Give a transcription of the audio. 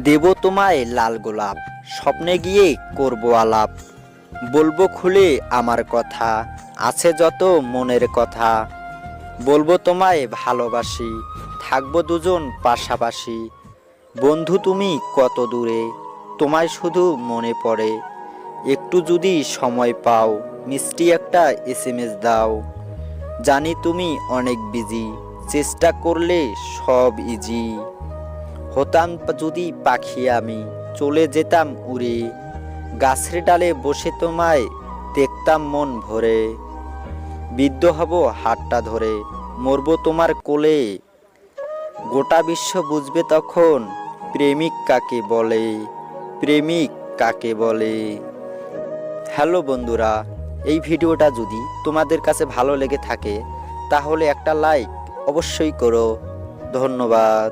দেব তোমায় লাল গোলাপ, স্বপ্নে গিয়ে করব আলাপ। বলবো খুলে আমার কথা, আছে যত মনের কথা। বলবো তোমায় ভালোবাসি, থাকবো দুজন পাশাপাশি। বন্ধু তুমি কত দূরে, তোমায় শুধু মনে পড়ে। একটু যদি সময় পাও, মিষ্টি একটা এসএমএস দাও। জানি তুমি অনেক বিজি, চেষ্টা করলে সব ইজি। হতাম যদি পাখি আমি, চলে যেতাম উড়ে। গাছের ডালে বসে তোমায় দেখতাম মন ভরে। বিদ্ধ হব হাতটা ধরে, মরব তোমার কোলে। গোটা বিশ্ব বুঝবে তখন প্রেমিক কাকে বলে, প্রেমিক কাকে বলে। হ্যালো বন্ধুরা, এই ভিডিওটা যদি তোমাদের কাছে ভালো লেগে থাকে তাহলে একটা লাইক অবশ্যই করো। ধন্যবাদ।